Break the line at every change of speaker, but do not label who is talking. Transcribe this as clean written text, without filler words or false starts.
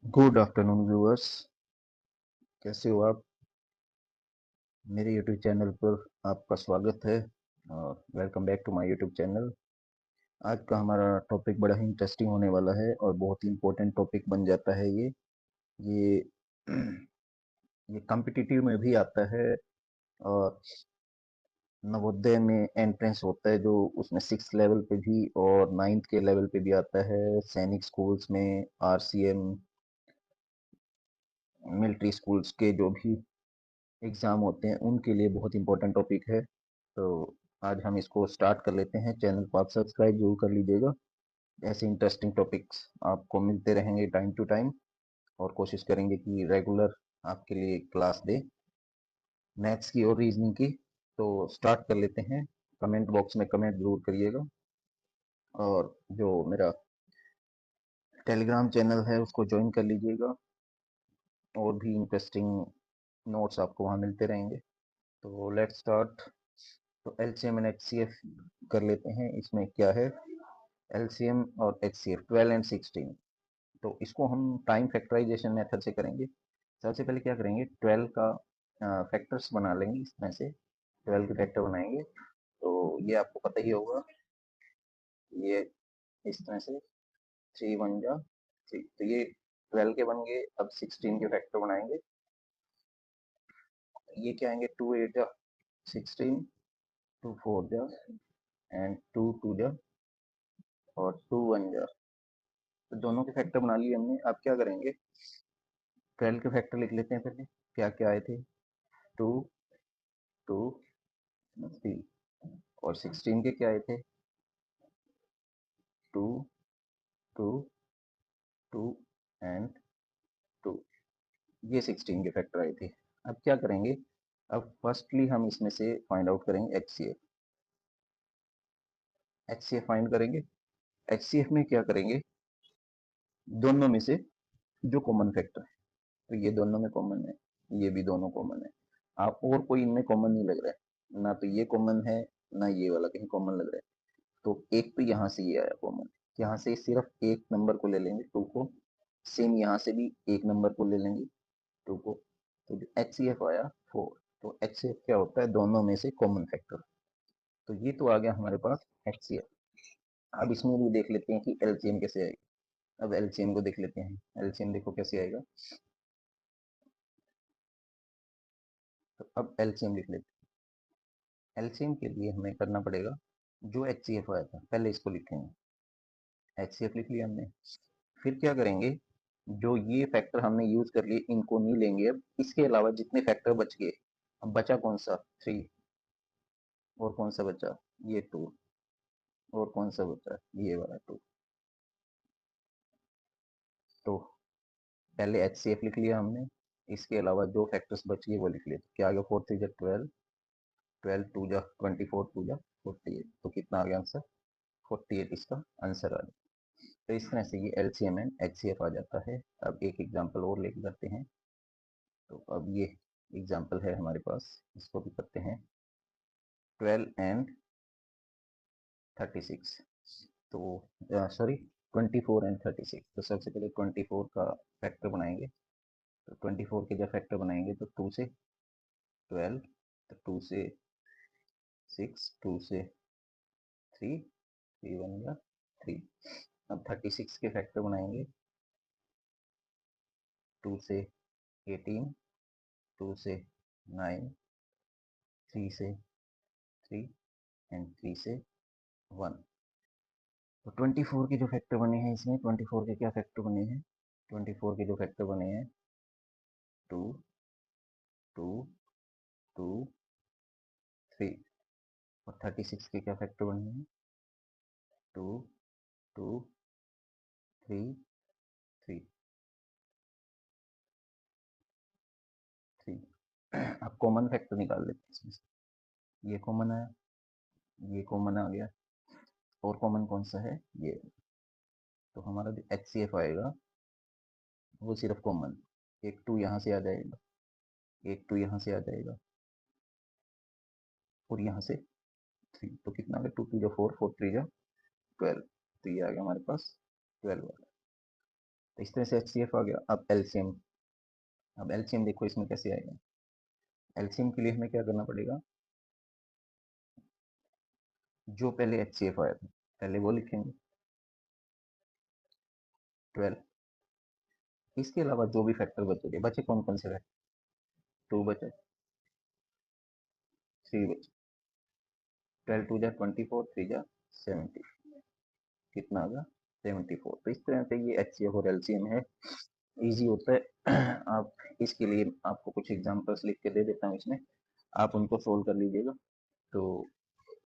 Good afternoon viewers. कैसे हो आप? मेरे यूट्यूब चैनल पर आपका स्वागत है और welcome back to my YouTube channel. आज का हमारा टॉपिक बड़ा ही इंटरेस्टिंग होने वाला है और बहुत ही इम्पोर्टेंट टॉपिक बन जाता है ये ये कॉम्पिटिटिव में भी आता है और नवोदय में एंट्रेंस होता है जो उसमें 6th लेवल पे भी और 9th के लेवल पे भी आता है। सैनिक स्कूल्स में, आरसीएम, मिलिट्री स्कूल्स के जो भी एग्ज़ाम होते हैं उनके लिए बहुत इंपॉर्टेंट टॉपिक है। तो आज हम इसको स्टार्ट कर लेते हैं। चैनल को आप सब्सक्राइब जरूर कर लीजिएगा। ऐसे इंटरेस्टिंग टॉपिक्स आपको मिलते रहेंगे टाइम टू टाइम और कोशिश करेंगे कि रेगुलर आपके लिए क्लास दे मैथ्स की और रीजनिंग की। तो स्टार्ट कर लेते हैं। कमेंट बॉक्स में कमेंट जरूर करिएगा और जो मेरा टेलीग्राम चैनल है उसको ज्वाइन कर लीजिएगा और भी इंटरेस्टिंग नोट्स आपको वहाँ मिलते रहेंगे। तो लेट्स स्टार्ट। तो एलसीएम एंड एचसीएफ कर लेते हैं। इसमें क्या है, एलसीएम और एचसीएफ 12 एंड 16। तो इसको हम टाइम फैक्टराइजेशन मेथड से करेंगे। सबसे पहले क्या करेंगे, 12 का फैक्टर्स बना लेंगे। इसमें से 12 के फैक्टर बनाएंगे। तो ये आपको पता ही होगा, ये इस तरह से 3 1 जा 3, तो ये 12 के बन गए। अब 16 के फैक्टर बनाएंगे। ये क्या आएंगे, 2 8 जा 16, 2 4 जा एंड 2 2 जा और 2 1 जा। तो दोनों के फैक्टर बना लिए हमने। अब क्या करेंगे, 12 के फैक्टर लिख लेते हैं पहले। क्या क्या आए थे, 2 2 3। और 16 के क्या आए थे, 2 2 2 एंड 2। ये 16 के फैक्टर आए थे। अब क्या करेंगे, अब फर्स्टली हम इसमें से फाइंड आउट करेंगे एचसीएफ। एचसीएफ फाइंड करेंगे। एचसीएफ में क्या करेंगे, दोनों में से जो कॉमन फैक्टर है, तो ये दोनों में कॉमन है, ये भी दोनों कॉमन है। आप और कोई इनमें कॉमन नहीं लग रहा है ना, तो ये कॉमन है ना ये वाला कहीं कॉमन लग रहा है। तो एक तो यहाँ से ये आया कॉमन, यहाँ से सिर्फ एक नंबर को ले लेंगे 2 को। सेम यहाँ से भी एक नंबर को ले लेंगे 2 को। तो जो एच सी एफ आया 4। तो एच सी एफ क्या होता है, दोनों में से कॉमन फैक्टर। तो ये तो आ गया हमारे पास एच सी एफ। अब इसमें भी देख लेते हैं कि एलसीएम कैसे आएगा। अब एलसीएम को देख लेते हैं। एलसीएम देखो कैसे आएगा। तो अब एलसीएम लिख लेते हैं। एलसीएम के लिए हमें करना पड़ेगा, जो एच सी एफ आया था पहले इसको लिखेंगे। एच सी एफ लिख लिया हमने। फिर क्या करेंगे, जो ये फैक्टर हमने यूज कर लिए इनको नहीं लेंगे। अब इसके अलावा जितने फैक्टर बच गए, अब बचा कौन सा, 3। और कौन सा बचा, ये 2। और कौन सा बचा, ये वाला 2। तो पहले एच सी एफ लिख लिया हमने। इसके अलावा जो फैक्टर्स बच गए वो लिख लिए। तो क्या आ गया, 4 3 जा 12, 12 2 जा 24, 2 जा 48। तो कितना आ गया आंसर, 48 इसका आंसर आ गया। तो इस तरह से ये L C M and H C F आ जाता है। अब एक एग्जाम्पल और लेके करते हैं। तो अब ये एग्जाम्पल है हमारे पास, इसको भी करते हैं। 12 एंड 36। तो सॉरी, 24 एंड 36। तो सबसे पहले 24 का फैक्टर बनाएंगे। तो 24 के जब फैक्टर बनाएंगे तो 2 से 12, तो 2 से 6, 2 से 3, 3 1 या 3। अब 36 के फैक्टर बनाएंगे। 2 से 18, 2 से 9, 3 से 3 एंड 3 से 1। तो 24 के जो फैक्टर बने हैं, इसमें 24 के क्या फैक्टर बने हैं, 24 के जो फैक्टर बने हैं 2 2 2 3। और 36 के क्या फैक्टर बने हैं, 2 2 3 3 3। अब कॉमन फैक्टर निकाल लेते हैं इसमें से। ये कॉमन आया, ये कॉमन आ गया, और कॉमन कौन सा है, ये। तो हमारा जो एच सी एफ आएगा वो सिर्फ कॉमन, एक 2 यहाँ से आ जाएगा, एक 2 यहाँ से आ जाएगा और यहाँ से 3। तो कितना आ गया, 2 2 जा 4, 4 3 जा 12। तो ये आ गया हमारे पास 12 वाला। तो इस तरह से HCF आ गया। अब एलसीएम, अब एलसीएम देखो इसमें कैसे आएगा। एलसीएम के लिए हमें क्या करना पड़ेगा, जो पहले HCF आया था पहले वो लिखेंगे 12, इसके अलावा जो भी फैक्टर बचेंगे, बचे कौन कौन से फैक्टर, 2 बचे, 3 बचे, 12 2 जा 24, 3 जा 70, कितना आ गया 74। तो इस तरह से ये HCF और LCM है, इजी होता है। आप इसके लिए आपको कुछ एग्जांपल्स लिख के दे देता हूँ इसमें, आप उनको सोल्व कर लीजिएगा। तो